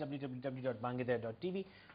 www.bangladesh.tv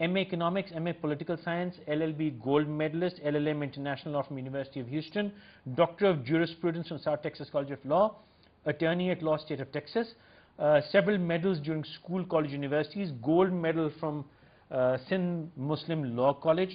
MA Economics, MA Political Science, LLB Gold Medalist, LLM International from University of Houston, Doctor of Jurisprudence from South Texas College of Law, Attorney at Law State of Texas, several medals during school, college, universities, Gold Medal from Sindh Muslim Law College,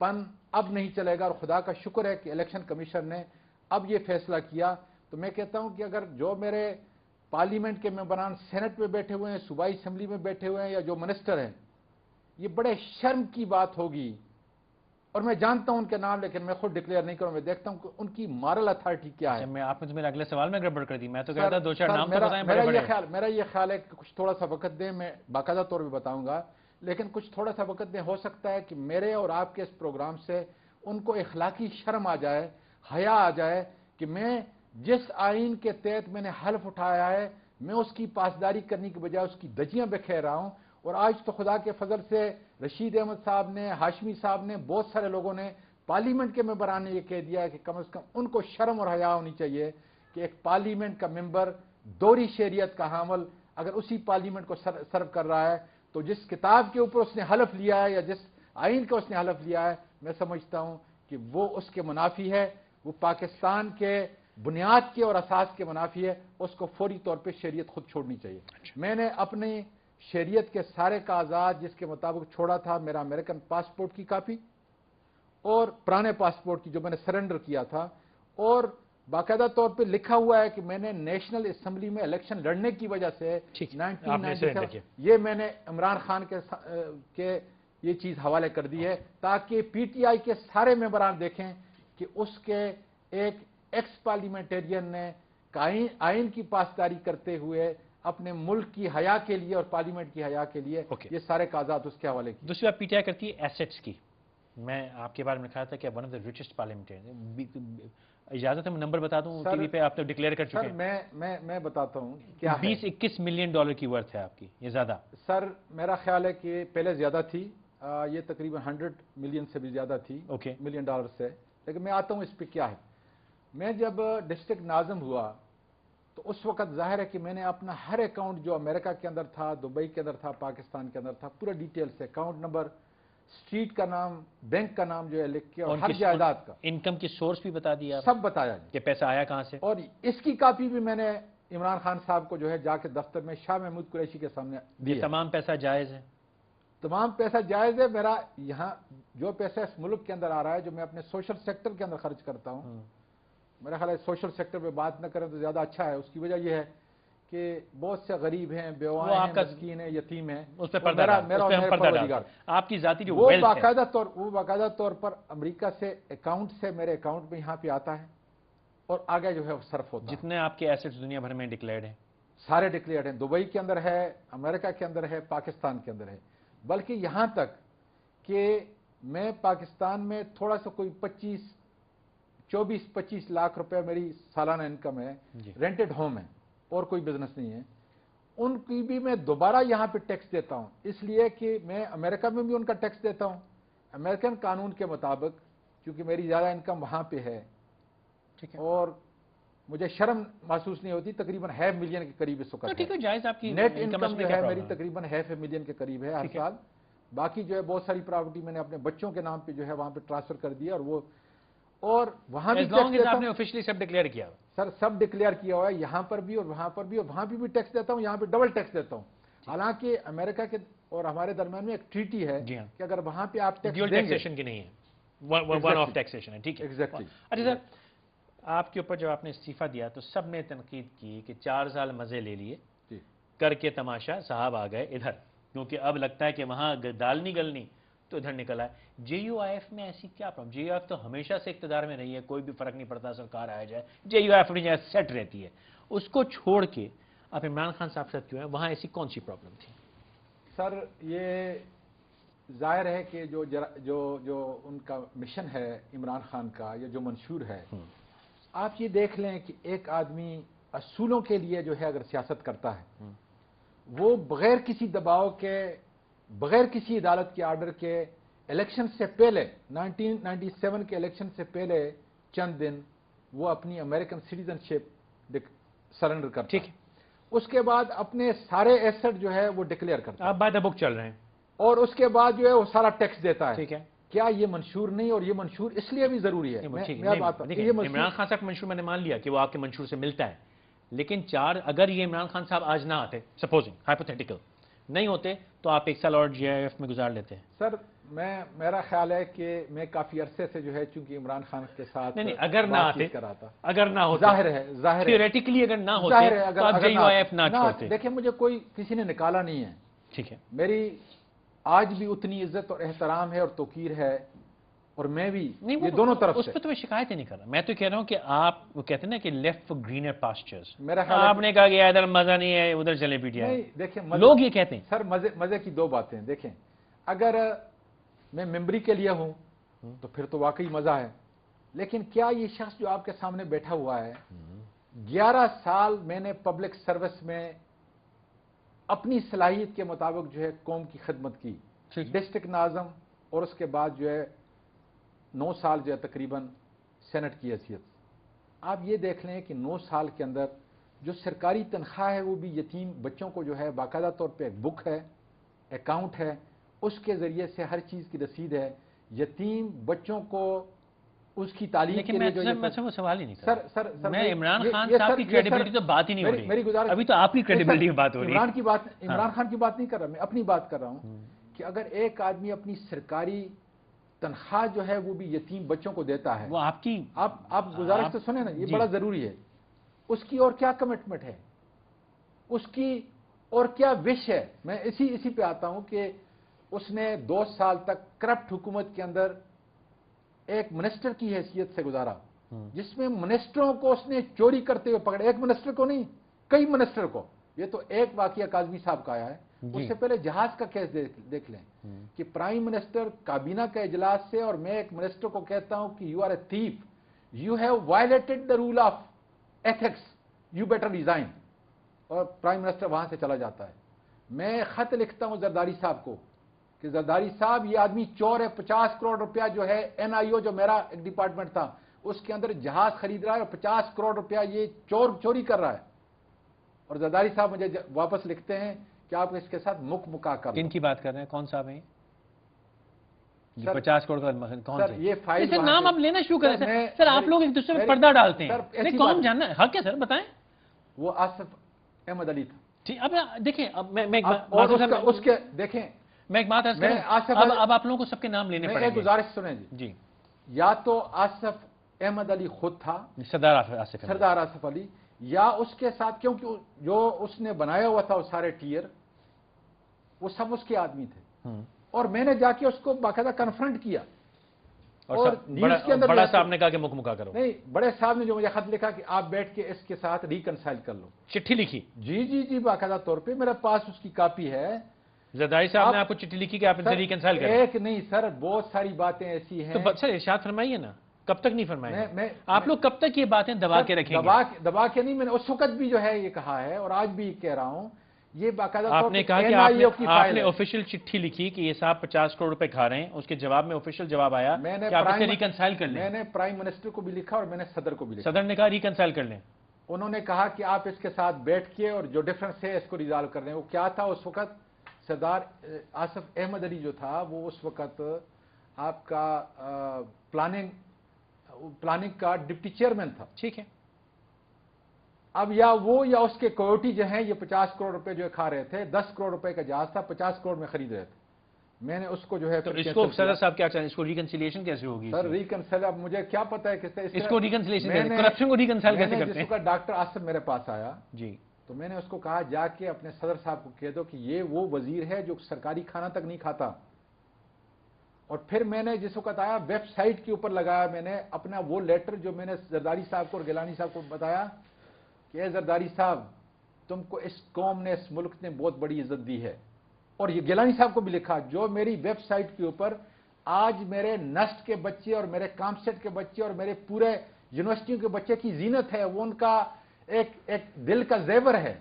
پن اب نہیں چلے گا، اور خدا کا شکر ہے کہ election commission نے اب یہ فیصلہ کیا. تو میں کہتا ہوں کہ اگر جو میرے پارلیمنٹ کے ممبران سینٹ میں بیٹھے ہوئے ہیں، صوبائی اسمبلی میں بیٹھے ہوئے ہیں، یا جو منسٹر ہیں، یہ بڑے شرم کی بات ہوگی. اور میں جانتا ہوں ان کے نام، لیکن میں خود ڈکلیئر نہیں کروں. میں دیکھتا ہوں کہ ان کی مارل اتھارٹی کیا ہے. آپ نے تو میرے اگلے سوال میں گڑبڑ کر دی. میں تو کہتا دو چار نام تو بتائیں. میرا یہ خیال ہے کہ کچھ تھوڑا سا وقت دیں، میں باقاعدہ طور پہ بتاؤں گا، لیکن کچھ تھوڑا سا وقت دیں. ہو سکتا ہے کہ میرے اور آپ کے اس پروگرام سے ان کو اخلاقی شرم آ جائے، حیا آ جائے کہ میں جس آئین کے تحت میں نے حلف اٹھایا ہے، میں اس کی پاسداری کرنے کی بجائے اس کی دجیاں بکھیر رہا ہوں. اور آج تو خدا کے فضل سے رشید احمد صاحب نے، ہاشمی صاحب نے، بہت سارے لوگوں نے، پارلیمنٹ کے ممبران نے یہ کہہ دیا ہے کہ کم از کم ان کو شرم اور حیا ہونی چاہیے کہ ایک پارلیمنٹ کا ممبر دوہری شریعت کا حامل اگر اسی پارلیمنٹ کو سرو کر رہا ہے، تو جس کتاب کے اوپر اس نے حلف لیا ہے یا جس آئین کا اس نے حلف لیا ہے، میں سمجھتا ہوں کہ وہ اس کے منافی ہے، وہ پاکستان کے بنیاد کے اور اساس کے منافی ہے. اس کو فوری طور پہ شریعت خود چھوڑنی چاہیے. میں نے اپنی شریعت کے سارے کاغذات جس کے مطابق چھوڑا تھا، میرا امریکن پاسپورٹ کی کاپی اور پرانے پاسپورٹ کی جو میں نے سرنڈر کیا تھا، اور باقاعدہ طور پہ لکھا ہوا ہے کہ میں نے نیشنل اسمبلی میں الیکشن لڑنے کی وجہ سے 1997 یہ میں نے عمران خان کے یہ چیز حوالے کر دی ہے تاکہ پی ٹی آئی کے سارے ممبران دیکھیں کہ اس کے ایک ایکس پارلیمنٹیرین نے آئین کی پاسداری کرتے ہوئے اپنے ملک کی حیا کے لیے اور پارلیمنٹ کی حیا کے لیے یہ سارے کاغذات اس کے حوالے کی. دوسری بات پی ٹی آئی کرتی ہے ایسیٹس کی. میں آپ کے بارے میں لکھا تھا کہ one of the richest parliamentarian. اجازت ہے میں نمبر بتا دوں؟ ٹی وی پہ آپ تو ڈکلیئر کر چکے ہیں. میں بتاتا ہوں کیا 20-21 ملین ڈالر کی ورتھ ہے آپ کی. یہ زیادہ سر میرا خیال ہے کہ پہلے زیادہ تھی، یہ تقریباً 100 ملین سے بھی زیادہ تھی، ملین ڈالر سے. لیکن میں آتا ہوں اس پہ کیا ہے. میں جب ڈسٹرکٹ ناظم ہوا تو اس وقت ظاہر ہے کہ میں نے اپنا ہر اکاؤنٹ جو امریکہ کے اندر تھا، دبئی کے اندر تھا، پاکستان کے اندر تھا، پورا ڈیٹیل سے اکاؤنٹ نمبر، اسٹریٹ کا نام، بینک کا نام جو ہے لکھ کے، اور ہر جائیداد کا انکم کی سورس بھی بتا دیا، سب بتایا کہ پیسہ آیا کہاں سے. اور اس کی کاپی بھی میں نے عمران خان صاحب کو جو ہے جا کے دفتر میں شاہ محمود قریشی کے سامنے یہ تمام پیسہ جائز ہے؟ تمام پیسہ جائز ہے. میرا یہاں جو پیسہ اس ملک کے اندر آ رہا ہے جو میں اپنے سوشل سیکٹر کے اندر خرچ کرتا ہوں، میرا خیال ہے سوشل سیکٹر پہ بات نہ کریں تو زیادہ اچھا ہے. اس کی وجہ یہ ہے کہ بہت سے غریب ہیں، بیوائیں ہیں، مسکین ہیں، یتیم ہیں. اس پہ پردہ آپ کی ذاتی جو وہ باقاعدہ طور پر امریکہ سے اکاؤنٹ سے میرے اکاؤنٹ میں یہاں پہ آتا ہے اور آگے جو ہے وہ صرف ہوتا ہے. جتنے آپ کے ایسٹس دنیا بھر میں ڈکلیئرڈ ہیں، سارے ڈکلیئرڈ ہیں. دبئی کے اندر ہے، امریکہ کے اندر ہے، پاکستان کے اندر ہے. بلکہ یہاں تک کہ میں پاکستان میں تھوڑا سا کوئی 24-25 لاکھ روپے میری سالانہ انکم ہے، رینٹڈ ہوم ہے اور کوئی بزنس نہیں ہے، ان کی بھی میں دوبارہ یہاں پہ ٹیکس دیتا ہوں. اس لیے کہ میں امریکہ میں بھی ان کا ٹیکس دیتا ہوں امریکن قانون کے مطابق، کیونکہ میری زیادہ انکم وہاں پہ ہے اور مجھے شرم محسوس نہیں ہوتی. تقریباً $500 ملین کے قریب اس وقت نیٹ انکم جو ہے میری تقریباً $500 ملین کے قریب ہے ہر سال. باقی جو ہے بہت ساری پراپرٹی میں نے اپنے بچوں کے نام پہ جو ہے وہاں پہ ٹرانسفر کر دیا، اور وہاں بھی آپ نے آفیشلی سب ڈکلیئر کیا. سر سب ڈکلیئر کیا ہوا ہے، یہاں پر بھی اور وہاں پر بھی، اور وہاں بھی ٹیکس دیتا ہوں، یہاں پہ ڈبل ٹیکس دیتا ہوں. حالانکہ امریکہ کے اور ہمارے درمیان میں ایک ٹریٹی ہے کہ اگر وہاں پہ آپ ٹیکس ڈیول ٹیکسیشن کی نہیں ہے، ون آف ٹیکسیشن ہے. ٹھیک ہے، ایگزیکٹلی. اچھا سر، آپ کے اوپر جب آپ نے استعفیٰ دیا تو سب نے تنقید کی کہ 4 سال مزے لے لیے، کر کے تماشا صاحب آ گئے ادھر، کیونکہ اب لگتا ہے کہ وہاں دال نہیں گلنی تو ادھر نکل آئے. جے یو آئی ایف میں ایسی کیا problem? J U I F تو ہمیشہ سے اقتدار میں رہی ہے، کوئی بھی فرق نہیں پڑتا سرکار آیا جائے، جے یو آئی ایف اپنی جگہ سیٹ رہتی ہے. اس کو چھوڑ کے آپ عمران خان صاحب ساتھ کیوں ہیں؟ وہاں ایسی کون سی پرابلم تھی؟ سر یہ ظاہر ہے کہ جو ان کا مشن ہے عمران خان کا، یا جو منشور ہے، آپ یہ دیکھ لیں کہ ایک آدمی اصولوں کے لیے جو ہے اگر سیاست کرتا ہے، وہ بغیر کسی دباؤ کے، بغیر کسی عدالت کے آرڈر کے، الیکشن سے پہلے 1997 کے الیکشن سے پہلے چند دن وہ اپنی امریکن سٹیزن شپ سرنڈر کرتا ہے. اس کے بعد اپنے سارے ایسٹ جو ہے وہ ڈکلیئر کرتا ہے. آپ بائی دا بک چل رہے ہیں. اور اس کے بعد جو ہے وہ سارا ٹیکس دیتا ہے. ٹھیک ہے، کیا یہ منشور نہیں؟ اور یہ منشور اس لیے بھی ضروری ہے. عمران خان صاحب منشور میں نے مان لیا کہ وہ آپ کے منشور سے ملتا ہے، لیکن اگر یہ عمران خان صاحب آج نہ آتے، سپوزنگ ہائپوتھیٹیکل، نہیں ہوتے تو آپ 1 سال اور GIF میں گزار لیتے ہیں. سر میرا خیال ہے کہ میں کافی عرصے سے جو ہے چونکہ عمران خان کے ساتھ نہیں اگر نہ آتے, اگر نہ ہوتے, ظاہر ہے تھیوریٹیکلی اگر نہ ہوتے ظاہر ہے تو آپ GIF نہ چھوڑتے. دیکھیں مجھے کسی نے نکالا نہیں ہے, ٹھیک ہے, میری آج بھی اتنی عزت اور احترام ہے اور توقیر ہے, اور میں بھی یہ دونوں طرف سے. اس پہ تو میں شکایت ہی نہیں کر رہا, میں تو کہہ رہا ہوں کہ آپ وہ کہتے ہیں نا کہ لیفٹ فار گرینر پاسچرز, میرا خیال آپ نے کہا کہ ادھر مزہ نہیں ہے ادھر چلے PTI. نہیں دیکھیں لوگ یہ کہتے ہیں. سر مزے کی دو باتیں ہیں. دیکھیں اگر میں ممبری کے لیے ہوں تو پھر تو واقعی مزہ ہے, لیکن کیا یہ شخص جو آپ کے سامنے بیٹھا ہوا ہے 11 سال میں نے پبلک سروس میں اپنی صلاحیت کے مطابق جو ہے قوم کی خدمت کی, ڈسٹرکٹ ناظم, اور اس کے بعد جو ہے 9 سال جو ہے تقریباً سینٹ کی حیثیت. آپ یہ دیکھ لیں کہ 9 سال کے اندر جو سرکاری تنخواہ ہے وہ بھی یتیم بچوں کو جو ہے باقاعدہ طور پہ ایک بک ہے, اکاؤنٹ ہے, اس کے ذریعے سے ہر چیز کی رسید ہے. یتیم بچوں کو اس کی تعلیم کے لیے جو میں وہ سوال ہی نہیں کر سر میں عمران خان صاحب کی کریڈیبلٹی تو بات ہی نہیں ہو رہی. میری گزارش, ابھی تو آپ کی کریڈیبلٹی کی بات ہو رہی ہے. عمران خان کی بات نہیں کر رہا, میں اپنی بات کر رہا ہوں کہ اگر ایک آدمی اپنی سرکاری تنخواہ جو ہے وہ بھی یتیم بچوں کو دیتا ہے, وہ آپ کی آپ گزارش تو سنیں نا, یہ بڑا ضروری ہے. اس کی اور کیا کمٹمنٹ ہے, اس کی اور کیا وش ہے. میں اسی پہ آتا ہوں کہ اس نے 2 سال تک کرپٹ حکومت کے اندر ایک منسٹر کی حیثیت سے گزارا, جس میں منسٹروں کو اس نے چوری کرتے ہوئے پکڑا. ایک منسٹر کو نہیں, کئی منسٹر کو. یہ تو ایک واقعہ کاظمی صاحب کا آیا ہے. اس سے پہلے جہاز کا کیس دیکھ لیں کہ پرائم منسٹر کابینہ کا اجلاس سے, اور میں ایک منسٹر کو کہتا ہوں کہ you are a thief, you have violated the rule of ethics, you better resign, اور پرائم منسٹر وہاں سے چلا جاتا ہے. میں خط لکھتا ہوں زرداری صاحب کو کہ زرداری صاحب یہ آدمی چور ہے, 50 کروڑ روپیہ جو ہے NIO جو میرا ایک ڈپارٹمنٹ تھا اس کے اندر جہاز خرید رہا ہے, اور 50 کروڑ روپیہ یہ چوری کر رہا ہے. اور زرداری صاحب مجھے واپس لکھتے ہیں کہ آپ اس کے ساتھ مکا کر. کن کی بات کر رہے ہیں, کون صاحب ہیں 50 کروڑ کا کون سے؟ یہ فائل نام آپ لینا شروع کریں سر. آپ لوگ ایک دوسرے میں پردہ ڈالتے ہیں, کون جاننا ہے حق ہے سر, بتائیں. وہ آصف احمد علی تھا. ٹھیک, اب دیکھیں اس کے دیکھیں میں ایک بات عرض کروں, اب آپ لوگوں کو سب کے نام لینے پڑیں گے. گزارش سنیں جی. یا تو آصف احمد علی خود تھا, سردار آصف علی, یا اس کے ساتھ, کیونکہ جو اس نے بنایا ہوا تھا وہ سارے ٹیئر وہ سب اس کے آدمی تھے. اور میں نے جا کے اس کو باقاعدہ کنفرنٹ کیا, اور نیوز کے اندر بڑا صاحب نے کہا کہ مکا کرو. نہیں, بڑے صاحب نے جو مجھے خط لکھا کہ آپ بیٹھ کے اس کے ساتھ ریکنسائل کر لو. چٹھی لکھی؟ جی باقاعدہ طور پہ میرے پاس اس کی کاپی ہے. زرداری صاحب نے آپ کو چٹھی لکھی کہ آپ ان سے ریکنسائل کریں؟ ایک نہیں سر, بہت ساری باتیں ایسی ہیں. تو سر ارشاد فرمائیے نا, کب تک نہیں فرمائیں؟ آپ لوگ کب تک یہ باتیں دبا کے رکھیں گے؟ دبا کے نہیں, میں نے اس وقت بھی جو ہے یہ کہا ہے, اور آج بھی کہہ رہا ہوں. یہ باقاعدہ آپ نے کہا کہ آپ نے آفیشیل چٹھی لکھی کہ یہ صاحب 50 کروڑ روپے کھا رہے ہیں, اس کے جواب میں آفیشیل جواب آیا کہ آپ اسے ریکنسائل کر لیں. میں نے پرائم منسٹر کو بھی لکھا اور میں نے صدر کو بھی لکھا. صدر نے کہا ریکنسائل کر لیں. انہوں نے کہا کہ آپ اس کے ساتھ بیٹھ کے اور جو ڈفرنس ہے اس کو ریزالو کر لیں. وہ کیا تھا اس وقت, سردار آصف احمد علی جو تھا وہ اس وقت آپ کا پلاننگ کا ڈپٹی چیئرمین تھا. ٹھیک ہے. اب یا وہ یا اس کے کوٹی جو ہیں یہ 50 کروڑ روپے جو کھا رہے تھے. 10 کروڑ روپے کا جہاز تھا, 50 کروڑ میں خرید رہے تھے. میں نے اس کو جو ہے, تو اس کو صدر صاحب کیا چاہیں, اس کو ریکنسیلیشن کیسے ہوگی؟ سر ریکنسائل, اب مجھے کیا پتا ہے اس کو ریکنسیلیشن کیسے, کرپشن کو ریکنسائل کیسے کرتے ہیں؟ جس وقت ڈاکٹر آصف میرے پاس آیا جی, تو میں نے اس کو کہا جا کے اپنے صدر صاحب کو کہہ دو کہ یہ وہ وزیر ہے جو سرکاری کھانا تک نہیں کھاتا. اور پھر میں نے جس وقت آیا ویب سائٹ کے اوپر لگایا میں نے اپنا وہ لیٹر جو میں نے زرداری صاحب کو اور گیلانی صاحب کو بتایا کہ اے زرداری صاحب, تم کو اس قوم نے, اس ملک نے بہت بڑی عزت دی ہے. اور یہ گیلانی صاحب کو بھی لکھا, جو میری ویب سائٹ کے اوپر آج میرے نسٹ کے بچے اور میرے کامسیٹ کے بچے اور میرے پورے یونیورسٹیوں کے بچے کی زینت ہے, وہ ان کا ایک دل کا زیور ہے,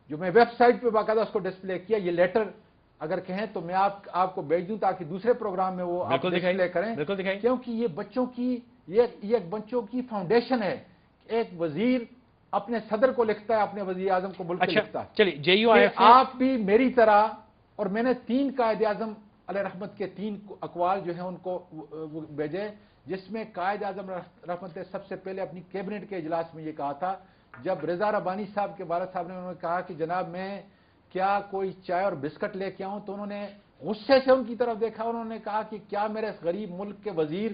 جو میں ویب سائٹ پہ باقاعدہ اس کو ڈسپلے کیا. یہ لیٹر اگر کہیں تو میں آپ کو بھیج دوں تاکہ دوسرے پروگرام میں وہ آپ ڈسپلے کریں, کیونکہ یہ بچوں کی فاؤنڈیشن ہے. ایک وزیر اپنے صدر کو لکھتا ہے, اپنے وزیر اعظم کو ملک لکھتا ہے. چلیے آپ بھی میری طرح, اور میں نے 3 قائد اعظم علیہ رحمت کے 3 اقوال جو ہیں ان کو بھیجے, جس میں قائد اعظم رحمت نے سب سے پہلے اپنی کیبنٹ کے اجلاس میں یہ کہا تھا, جب رضا ربانی صاحب کے والد صاحب نے انہوں نے کہا کہ جناب میں کیا کوئی چائے اور بسکٹ لے کے آؤں؟ تو انہوں نے غصے سے ان کی طرف دیکھا، انہوں نے کہا کہ کیا میرے اس غریب ملک کے وزیر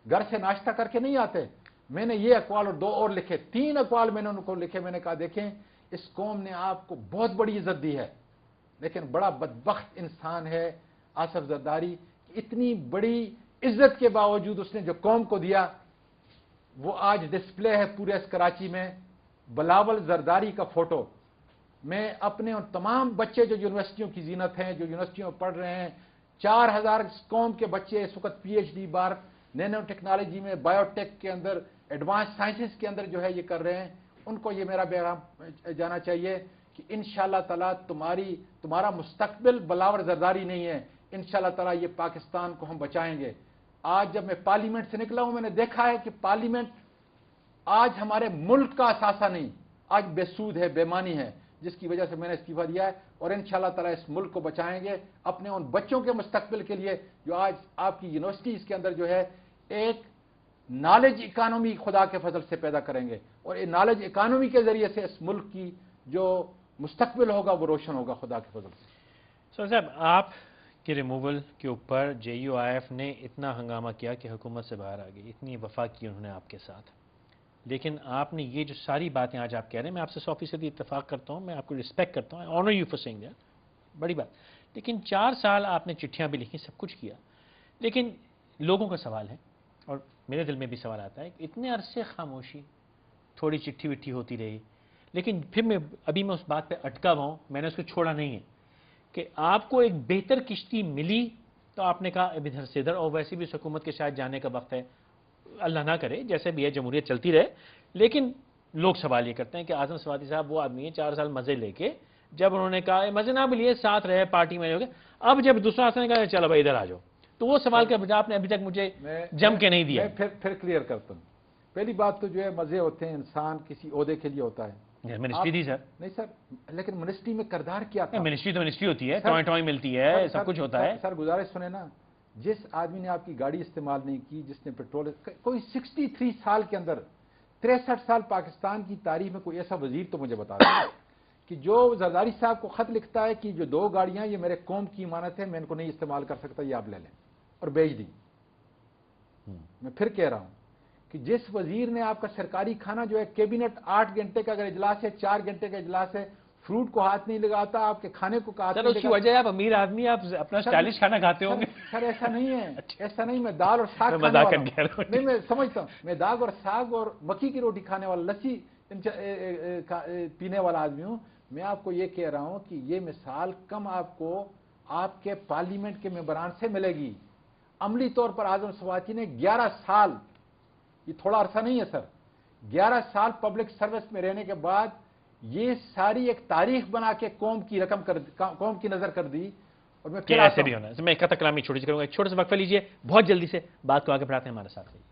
گھر سے ناشتہ کر کے نہیں آتے؟ میں نے یہ اقوال اور 2 اور لکھے، 3 اقوال میں نے ان کو لکھے. میں نے کہا دیکھیں اس قوم نے آپ کو بہت بڑی عزت دی ہے، لیکن بڑا بدبخت انسان ہے آصف زرداری. اتنی بڑی عزت کے باوجود اس نے جو قوم کو دیا وہ آج ڈسپلے ہے پورے اس کراچی میں. بلاول زرداری کا فوٹو. میں اپنے ان تمام بچے جو یونیورسٹیوں کی زینت ہیں، جو یونیورسٹیوں میں پڑھ رہے ہیں، 4000 قوم کے بچے اس وقت پی ایچ ڈی بار نینو ٹیکنالوجی میں، بایو ٹیک کے اندر، ایڈوانس سائنسز کے اندر جو ہے یہ کر رہے ہیں، ان کو یہ میرا پیغام جانا چاہیے کہ انشاءاللہ تعالی تمہارا مستقبل بلاول زرداری نہیں ہے. انشاءاللہ تعالی یہ پاکستان کو ہم بچائیں گے. آج جب میں پارلیمنٹ سے نکلا ہوں میں نے دیکھا ہے کہ پارلیمنٹ آج ہمارے ملک کا اثاثہ نہیں، آج بے سود ہے، بے معنی ہے، جس کی وجہ سے میں نے استعفیٰ دیا ہے. اور انشاءاللہ تعالی اس ملک کو بچائیں گے اپنے ان بچوں کے مستقبل کے لیے جو آج آپ کی یونیورسٹیز کے اندر جو ہے ایک نالج اکانومی خدا کے فضل سے پیدا کریں گے. اور یہ نالج اکانومی کے ذریعے سے اس ملک کی جو مستقبل ہوگا وہ روشن ہوگا خدا کے فضل سے. سر صاحب، آپ کے ریموول کے اوپر جے یو آئی ایف نے اتنا ہنگامہ کیا کہ حکومت سے باہر آ گئی، اتنی وفا کی انہوں نے آپ کے ساتھ، لیکن آپ نے یہ جو ساری باتیں آج آپ کہہ رہے ہیں، میں آپ سے 100% اتفاق کرتا ہوں، میں آپ کو رسپیکٹ کرتا ہوں، honour you for saying that, بڑی بات. لیکن 4 سال آپ نے چٹھیاں بھی لکھی، سب کچھ کیا، لیکن لوگوں کا سوال ہے اور میرے دل میں بھی سوال آتا ہے کہ اتنے عرصے خاموشی، تھوڑی چٹھی وٹھی ہوتی رہی، لیکن پھر میں اس بات پہ اٹکا ہوا ہوں، میں نے اس کو چھوڑا نہیں ہے کہ آپ کو ایک بہتر کشتی ملی تو آپ نے کہا اب ادھر سے ادھر، اور ویسے بھی اس حکومت کے شاید جانے کا وقت ہے، اللہ نہ کرے، جیسے بھی ہے جمہوریت چلتی رہے. لیکن لوگ سوال یہ کرتے ہیں کہ اعظم سوادی صاحب وہ آدمی ہے 4 سال مزے لے کے، جب انہوں نے کہا مزے نہ بھی لیے، ساتھ رہے، پارٹی میں ہو گئے، اب جب دوسرا آسان نے کہا چلو بھائی ادھر آ جاؤ، تو وہ سوال کا جواب آپ نے ابھی تک مجھے جم کے نہیں دیا. میں پھر کلیئر کرتا ہوں. پہلی بات تو جو ہے مزے ہوتے ہیں، انسان کسی عہدے کے لیے ہوتا ہے. منسٹری تھی سر. نہیں سر، لیکن منسٹری میں کردار کیا تھا؟ منسٹری تو منسٹری ہوتی ہے، ٹوائیں ملتی ہے، سب کچھ ہوتا ہے. سر گزارش سنیں نا، جس آدمی نے آپ کی گاڑی استعمال نہیں کی، جس نے پیٹرول، کوئی 63 سال کے اندر 63 سال پاکستان کی تاریخ میں کوئی ایسا وزیر تو مجھے بتا دیں کہ جو زرداری صاحب کو خط لکھتا ہے کہ جو 2 گاڑیاں یہ میرے قوم کی امانت ہے، میں ان کو نہیں استعمال کر سکتا، یہ آپ لے لیں، اور بیچ دی. میں پھر کہہ رہا ہوں کہ جس وزیر نے آپ کا سرکاری کھانا جو ہے کیبنٹ 8 گھنٹے کا اگر اجلاس ہے، 4 گھنٹے کا اجلاس ہے، فروٹ کو ہاتھ نہیں لگاتا، آپ کے کھانے کو ہاتھ سر نہیں اس کی لگاتا. وجہ ہے آپ امیر آدمی، آپ اپنا اسٹائلش کھانا کھاتے ہوں گے. سر ایسا نہیں ہے، ایسا نہیں. میں دال اور ساگ میں کھانے مذاق والا کر رہا ہوں. نہیں، میں سمجھتا ہوں، میں دال اور ساگ اور مکی کی روٹی کھانے والا، لسی پینے والا آدمی ہوں. میں آپ کو یہ کہہ رہا ہوں کہ یہ مثال کم آپ کو آپ کے پارلیمنٹ کے ممبران سے ملے گی. عملی طور پر اعظم سواتی نے 11 سال، یہ تھوڑا عرصہ نہیں ہے سر، 11 سال پبلک سروس میں رہنے کے بعد یہ ساری ایک تاریخ بنا کے قوم کی نظر کر دی. اور میں پھر ایسے بھی ہونا ہے. میں ایک کلامی چھوٹی سی کروں گا، ایک چھوٹے سے وقفہ لیجئے، بہت جلدی سے بات کو آگے بڑھاتے ہیں، ہمارے ساتھ رہیے.